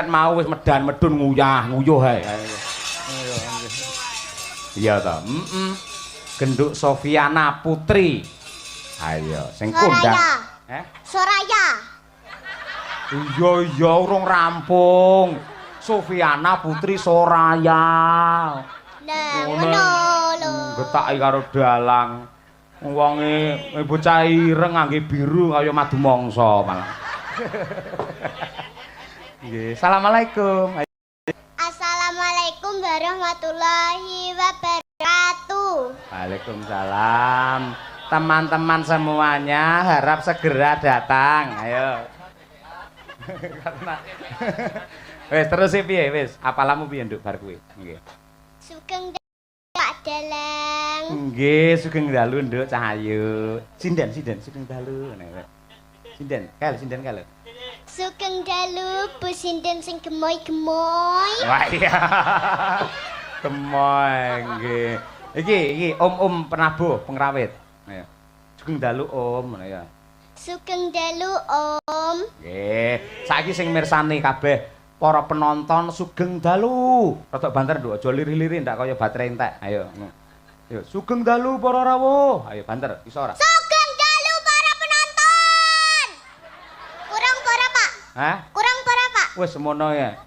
mau wis medan medun nguyuh ae. Iya ta. Genduk Sofiana Putri. Ayo sing kondang. Soraya. Iya urung rampung. Sofiana Putri Soraya. Nah, ngono lho. Getaki karo dalang. Wonge bocah ireng ngangge biru kaya madu mangsa malah. Nggih, asalamualaikum. Assalamualaikum warahmatullahi wabarakatuh. Waalaikumsalam. Teman-teman semuanya harap segera datang. Ayo. Wes terus piye wis? Apalamu piye nduk bar kuwi? Nggih. Sugeng Pak Dalang. Nggih, sugeng dalu nduk Cahayu. Sinden sugeng dalu. Sinden kalau. Sugeng dalu Bu Sinden sing gemoy-gemoy. Wah iya. Gemoy nggih. Iki Om Penabuh pengrawit. Ayo. Sugeng dalu Om ngono ya. Sugeng dalu Om. Nggih, saiki sing mirsani kabeh para penonton sugeng dalu. Rada banter nduk aja liri-liri ndak kaya baterai entek. Ayo. Yo, sugeng dalu para rawuh. Ayo banter, iso ora? Sugeng dalu para penonton. Kurang para Pak? Hah? Kurang para Pak? Wis semono ya.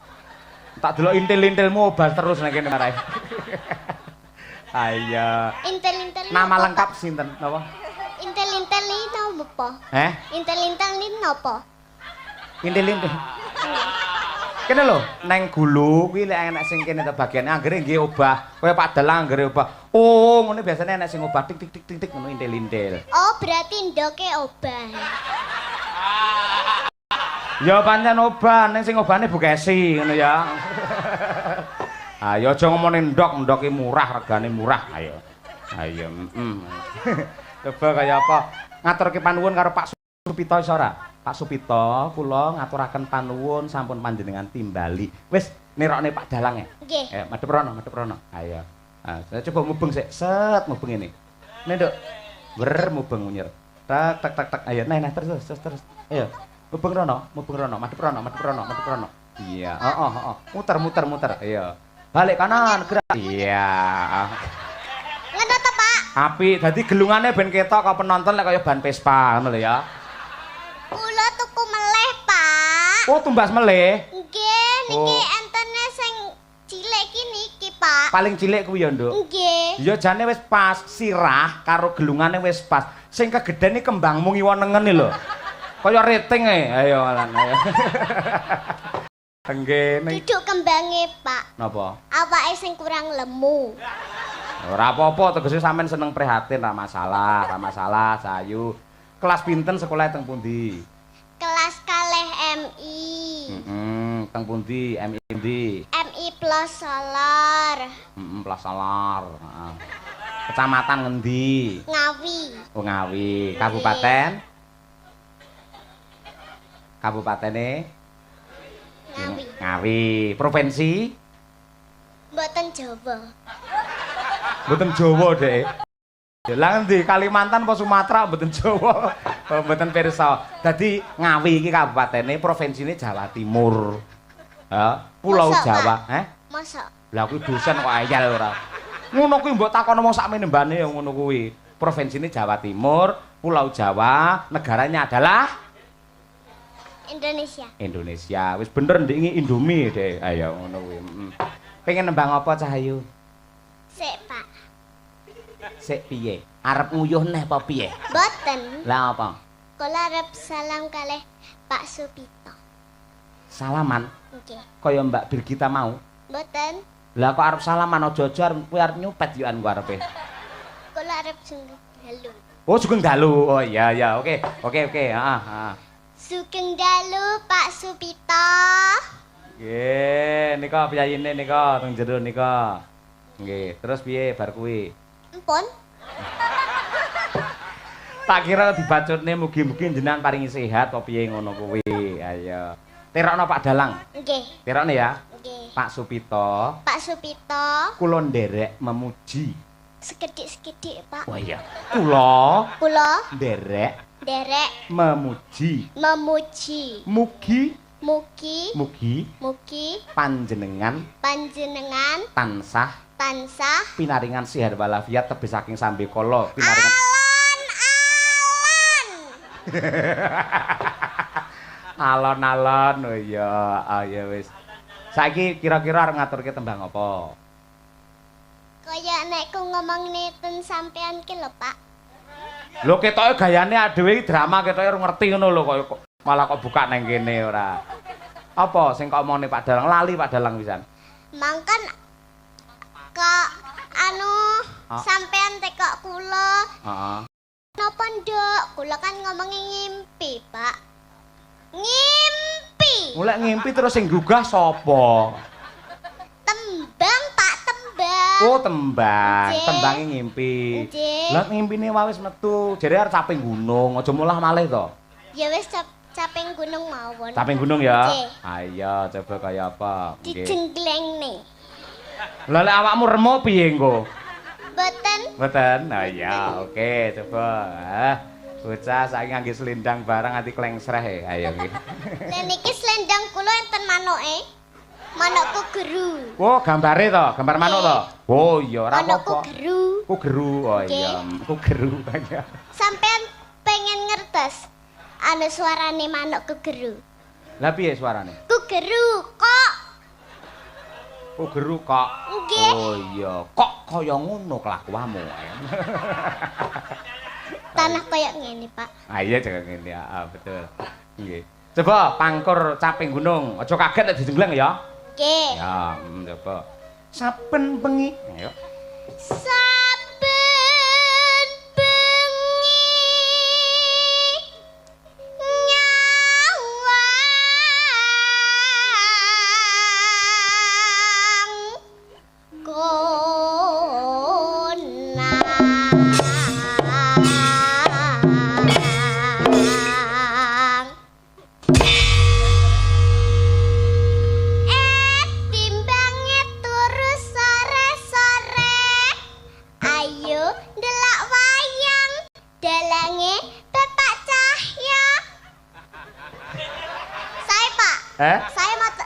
Tak delok intil-intilmu obah terus nek kene marahi. Ayo. Intel-intel. Nama lengkap sinten napa? Intel-intel ini napa? Intel-intel ini napa? Intil-intil. Kene lho, neng gulu kuwi lek enek sing kene ta bagiane anggere nggih obah. Kaya Pak Dalang anggere obah. Oh, ngene biasane enek sing obah tik tik tik tik tik ngono intil-intil. Oh, berarti ndoke obah. Ya pancen obah, ning sing obane Bukesi ngono ya. Ayo aja ngomongin ndok-ndoke murah, regane murah. Ayo. Ayo, Coba kaya apa? Ngaturke panuwun karo Pak Supito iso ora? Pak Supito, kula ngaturaken panuwun sampun panjenengan timbali. Wis nirokne Pak Dalang ya. Nggih. Madhep rono. Ayo. Saya coba mubeng sik. Set mubeng ini. Nih, Nduk. Mubeng nyer. Tak. Ayo, nah terus. Ayo. Mubeng rono. Madhep rono. Iya. Muter. Ayo. Balik kanan, gerak. Iya. Ngono to, Pak? Apik, dadi gelungane ben ketok kaya penonton lek kaya ban Vespa ngono lho ya. Kula tuku meleh, Pak. Oh, tumbas meleh. Nggih, niki entene sing cilik iki niki, Pak. Paling cilik kuwi ya, Nduk. Nggih. Ya jane wis pas sirah karo gelungane wis pas. Sing kegeden iki kembangmu ngiwonengen lho. Kaya rating ayo lan ayo. Tenggene. Duduk kembange, Pak. Napa? Awake sing kurang lemu. Ora apa-apa, tegese sampean seneng prihatin ra masalah, Sayu. Kelas pinten sekolah teng pundi? Kelas kalih MI. Teng pundi? MI endi? MI Plus Solar. Plus Solar. Kecamatan ngendi? Ngawi. Oh, Ngawi. Kabupaten? Kabupatene? Ngawi. Provinsi? Mboten Jawa. Mboten Jawa, Dek. Lah endi Kalimantan apa Sumatera mboten Jawa. Mboten pirsa. Dadi Ngawi iki kabupatene, provinsine Jawa Timur. Pulau Masa, Jawa, Masa? Lah kuwi dosen kok ayal ora. Ngono kuwi mbok takon wong sak menembane ya ngono kuwi. Provinsine Jawa Timur, Pulau Jawa, negaranya adalah Indonesia. Wis bener ndek Indomie, Dek. Ayo ngono kuwi. Pengen nembang apa Cahayu? Sik, Pak. Sik piye? Arep nguyuh neh apa piye? Mboten. Lah apa? Kula arep salam kalih Pak Supito. Salaman? Nggih. Kaya Mbak Birgita mau? Mboten. Lah kok arep salaman aja kuwi arep nyupet yo ku arepe. Kula arep sugeng dalu. Oh, sugeng dalu. Oh iya, oke. Sugeng dalu Pak Supito. Nggih, nika piyayine nika teng jero nika. Nggih, terus piye bar kuwi? Empun. Tak kira dibacutne mugi-mugi jenengan paringi sehat apa piye ngono kuwi. Ayo. Terokno Pak Dalang. Nggih. Terokne ya. Nggih. Pak Supito. Pak Supito. Kula nderek memuji. Sekedhik-sekedhik, Pak. Oh iya. Kula nderek memuji. Memuji. Mugi Mugi panjenengan tansah pinaringan sihat walafiat tebih saking sambe kala pinaringan alon-alon oh ya wis saiki kira-kira arep ngaturke tembang apa kaya nek ku ngomong neten sampean ki lho Pak lho ketoke gayane dhewe iki drama ketoke ora ngerti ngono lho kok malah kok buka nang kene ora apa sing kok omongane Pak Dalang lali Pak Dalang pisan mangkan kok sampean tekok kula heeh napa nduk kula kan ngomongi ngimpi Pak ngimpi mulai ngimpi terus sing gugah sapa tembang Pak tembang oh tembang tembange ngimpi lah ngimpine wis metu jare arep caping gunung aja mulah malih to ya wis caping gunung mawon caping gunung ya ayo coba kaya apa dijenglengne lah lek awakmu remo piye engko Mboten. Nah ya, oke, coba. Bocah saiki ngangge selendang barang nganti klengsreh. Ayo iki. Lah niki selendang kula enten manoke. Manukku geru. Oh, gambare to, gambar manuk to. Oh iya, ora apa-apa. Manukku geru. Ku geru. Oh iya, ku geru. Sampean pengen ngertos suarane manukku geru. Lah piye suarane? Ku geru kok. Oh geru kok. Nggih. Oh iya, kok kaya ngono kelakuanmu. Tanah kaya ngene, Pak. Ah iya jangan ngene ya, betul. Nggih. Coba pangkur caping gunung, aja kaget nek dijenggleng ya. Nggih. Ya, coba. Saben bengi, ayo. Saben bengi Saya moto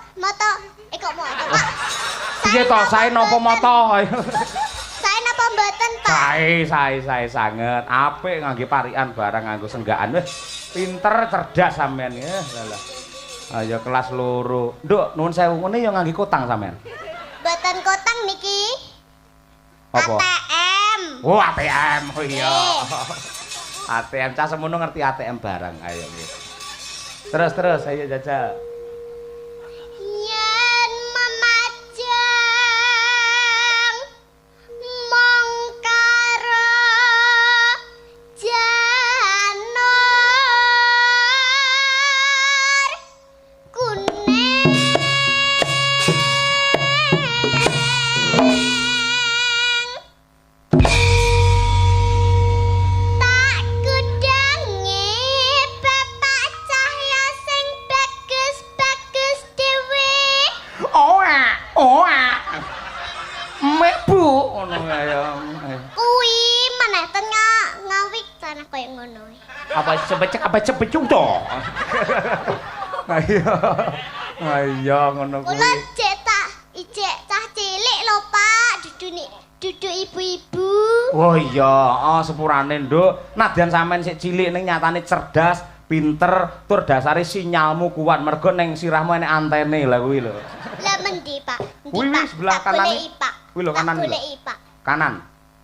kok moto Pak. Piye to, sae napa moto? Saya napa mboten Pak? Sae sanget. Apik ngangge parikan barang nganggo senggaan wis. Pinter cerdas sampean ya. Lah. Ayo kelas loro. Nduk, nuwun sewu ngene ya ngangge kotang sampean. Mboten kotang niki. Apa? ATM. Oh, ATM. Oh iya. ATM cah semono ngerti ATM barang. Ayo nggih. Terus ayo jajal. Yen memajang mongkara janur kuning tak kudangi bapak cahya sing bagus-bagus dhewe. Mebu ngono ya. Kuwi meneh ten ngawik tanah kaya ngono. Apa cepet to? Ayo ngono kuwi. Kula ijek cah cilik lho Pak, duduk ibu-ibu. Oh iya, sepurane Nduk. Nadyan sampean sik cilik ning nyatane cerdas, pinter, tur dasare sinyalmu kuat mergo ning sirahmu enek antene lah kuwi lho. Lah mendi Pak? Kuwi sebelah kanan. Kuwi lho kanan lho. Pak. Kanan.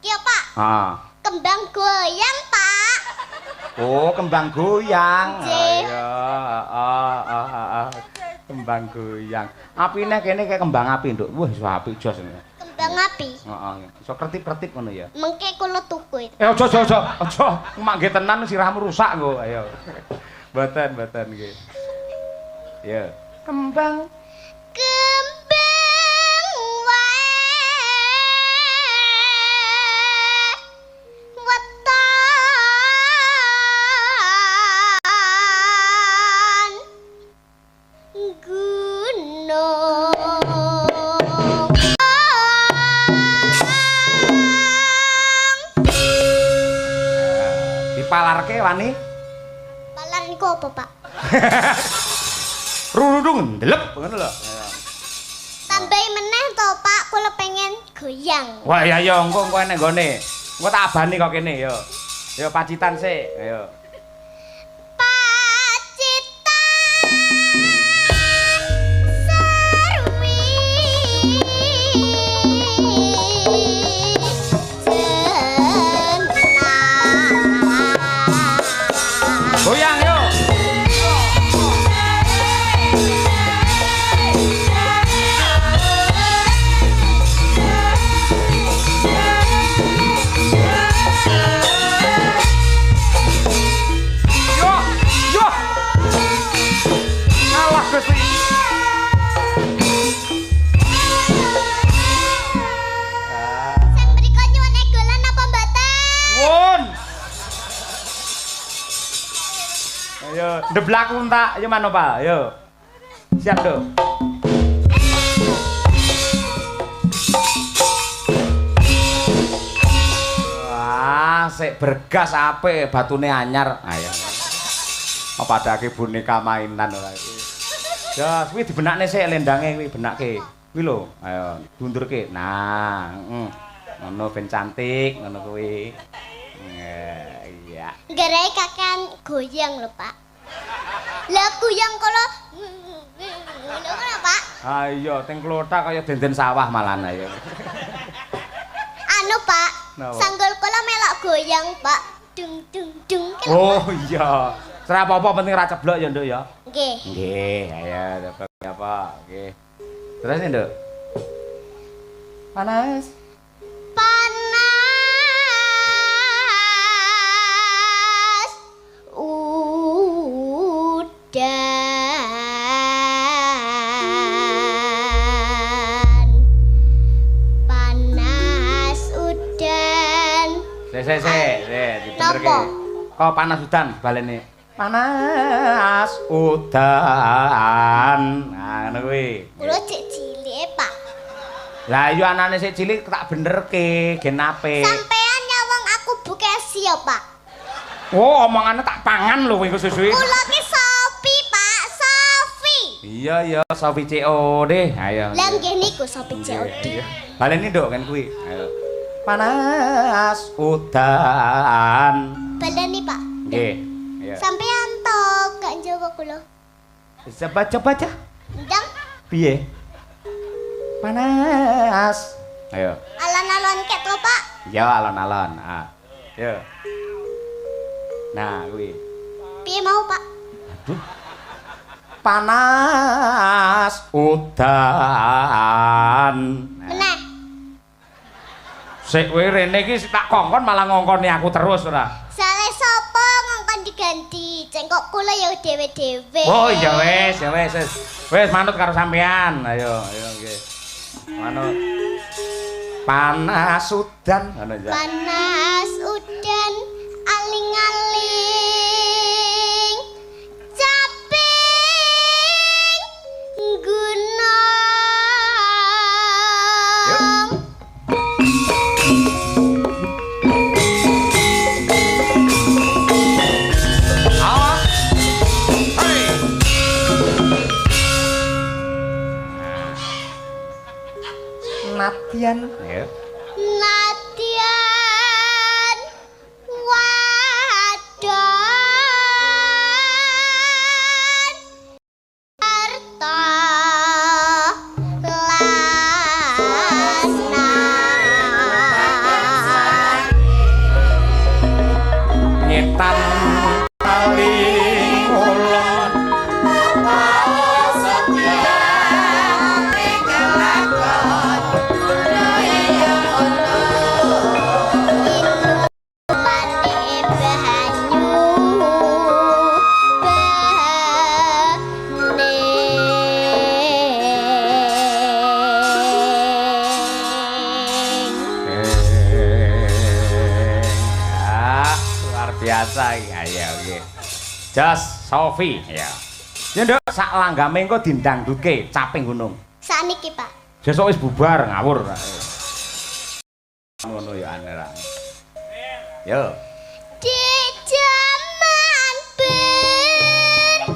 Ki Pak? Heeh. Kembang goyang Pak. Oh, kembang goyang. Nggih. Ayo, kembang goyang. Apine kene kayak kembang api, Nduk. Wah, iso apik jos. Kembang api. Heeh. Iso kertip-kertip ngono ya. Mengke kula tuku itu. Aja. Mangke tenan sirahmu rusak kok. Ayo. Mboten nggih. Ya. Kembang wetan dipalarke wani. Palar niku apa Pak? Rurung ndelep ngono lho. Tambahi meneh to, Pak, kula pengen goyang. Wah, ya ya engko enek nggone. Engko tak abani kok kene ya. Ya pacitan sik, ayo. Goyang yo. Ayo, ndeblak unta, ayo mano Pak, ayo. Siap do. Wah, sik bergas apik, batune anyar. Ayo. Apa adake boneka mainan ora iki. Ya, kuwi dibenakne sik lendange kuwi benake. Kuwi lho, ayo dundurke. Nah, ngono ben cantik ngono kuwi. Iya. Garai kakean goyang lho, Pak. Lah goyang kala ngono kan, Pak? Ha iya, teng klothak kaya denden sawah malan ayo. Anu, Pak. Napa? Sanggul kula melok goyang, Pak. Dung dung dung. Oh iya. Ora apa-apa penting ra ceblok ya, Nduk ya. Nggih. Nggih, ayo dapat apa? Nggih. Terus ya, Nduk. Panas. Sik, dibenerke. Kok panas udan balene. Panas udan. Nah, ngono kuwi. Kula cek cilik, Pak. Lah iya anane sik cilik tak benerke, gen apik. Sampean nyawang aku Bukesi ya, Pak. Oh, omongane tak pangan lho kowe engko susuke. Kula ki Sofi, Pak, Sofi. Iya ya, Sofi COD. Ayo. Lah nggih niku Sofi COD. Baleni nduk kan kuwi. Ayo. Panas udan. Baleni, Pak. Nggih. Ayo. Sampean to gak njawa kula. Coba aja. Ndang Piye? Panas. Ayo. alon-alon kek to, Pak. Ya alon-alon. Ah. Yo. Nah, kuwi. Piye mau, Pak? Aduh. Panas udan. Meneh. Sik kowe rene iki tak kongkon malah ngongkoni aku terus ora. Sale sapa ngongkon diganti? Cengkok kula ya dhewe-dhewe. Oh iya wis, ya wis. Wis manut karo sampean. Ayo nggih. Manut. Panas udan ngono ya. Panas udan aling-aling caping gunung. Natian ya. Nadian wadon harta lasna Nyetan paling ulon biasa iki. Ayo nggih. Jos Sofi ya. Ya nduk sak langgame engko dindangduke caping gunung. saniki, Pak. Sesuk wis bubar ngawur. Ngono ya anera. Yo. Di zaman berjuang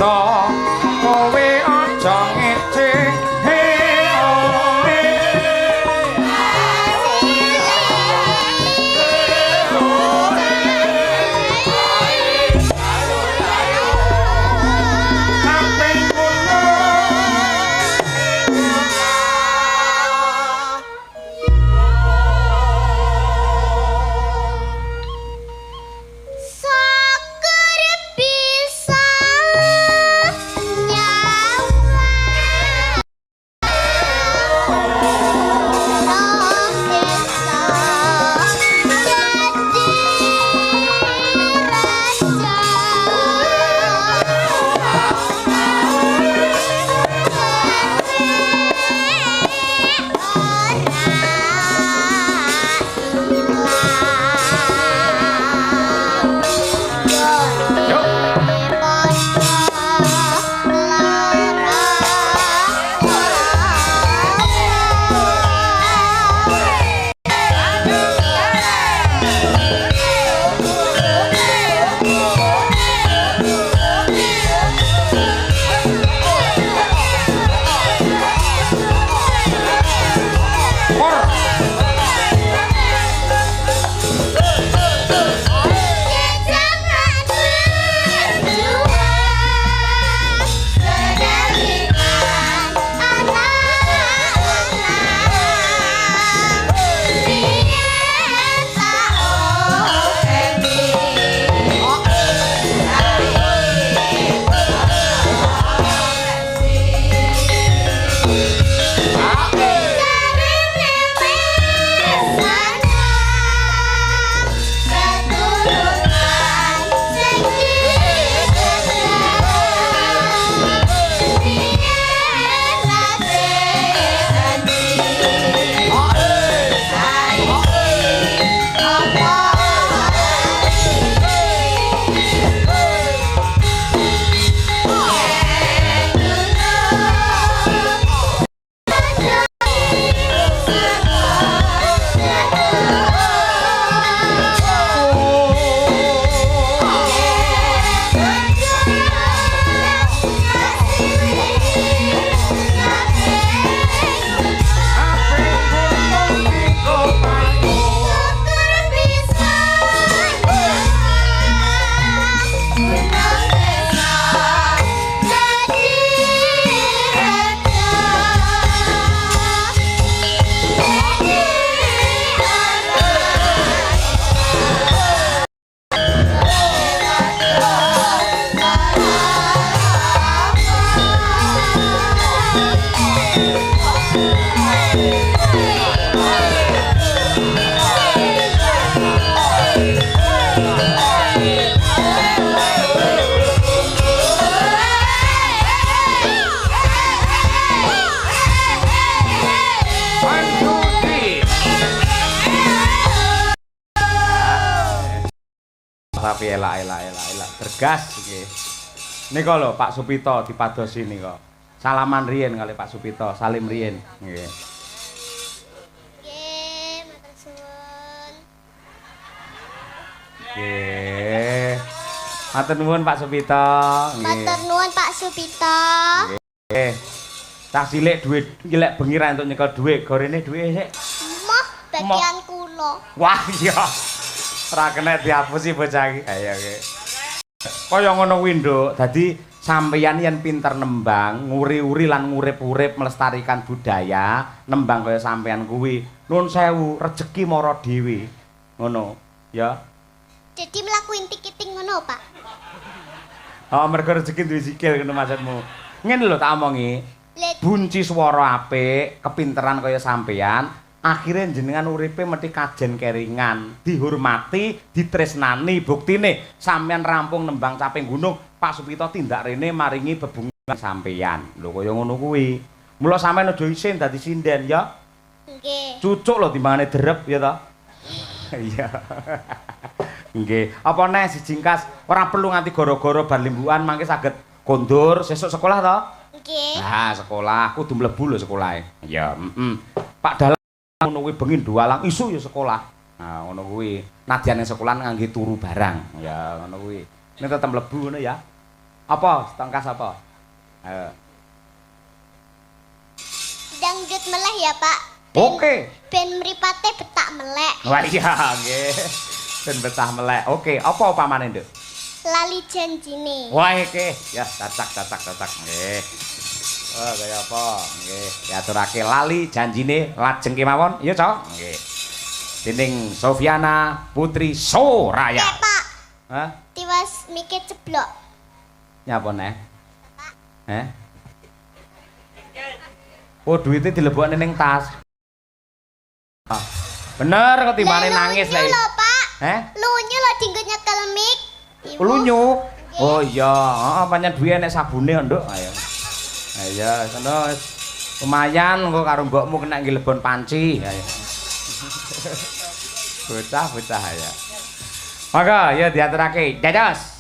padha kowe aja ngece tapi elak bergas iki. Nika lho Pak Supito dipadosi nika. Salaman riyen kali Pak Supito, salim riyen. Nggih. Nggih, matur suwun. Nggih. Matur nuwun Pak Supito. Matur nuwun Pak Supito. Nggih. Cah cilik dhuwit iki lek bengi ra entuk nyekel dhuwit, gorene dhuwit sik. Moh bagian kula. Wah iya. Ora kena dihapusi bocah iki. Ayo nggih. Kaya ngono kuwi, Nduk. Dadi sampeyan yen pinter nembang, nguri-uri lan ngurip-urip melestarikan budaya, nembang kaya sampeyan kuwi. Nuwun sewu, rejeki mara dhewe. Ngono, ya. Jadi mlaku intik-intik ngono, Pak. Oh, mergo rejeki duwe sikil ngono maksudmu. Ngene lho tak omongi. Bunci swara apik, kepinteran kaya sampeyan, akhirnya jenengan uripe mesti kajen keringan, dihormati, ditresnani. Buktine sampeyan rampung nembang caping gunung, Pak Supito tindak rene maringi bebungan sampeyan. Lho kaya ngono kuwi. Mula sampeyan aja isin dadi sinden ya. Nggih. Cucuk lho timbangane derep ya ta. Iya. Nggih. Apa neh sijingkas ora perlu nganti gara-gara bar limbukan mangke saged kondur sesuk sekolah ta? Nggih. Nah, sekolah kudu mlebu lho sekolahe. Ya, Pak Dalang ngono kuwi bengi dualang isu ya sekolah. Nah, ngono kuwi. Nadyan ning sekolah ngangge turu barang. Ya, ngono kuwi. Nek tetep mlebu ngono ya. Apa? Setengkas apa? Ayo. Dangdut meleh ya, Pak. Oke. Ben mripate betak melek. Wah iya nggih. Ben betah melek. Oke, apa upamane, Nduk? Lali janjine. Wah iki, ya cacak nggih. Wah kaya apa? Nggih, diaturake lali janjine lajeng kemawon. Iya, Cok. Nggih. Dening Sofiana Putri Soraya. Pak. Hah? Tiwas mikir ceblok. Nyapa neh? Oh, duitnya dilebokne ning tas. Ah, bener ketimbane nangis lek. lek. Lho, Pak. Lunyu lho dinggo nyekel mik. Lunyu. Oh iya, heeh pancen duwe nek sabune Nduk. Ayo. Ayo, sono lumayan engko karo mbokmu kena ngilebon panci. Ayo. Bocah ya. Maka ya diaturake. Dados.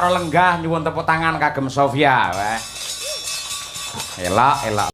Para lenggah nyuwun tepuk tangan kagem Sofia. Elak elak.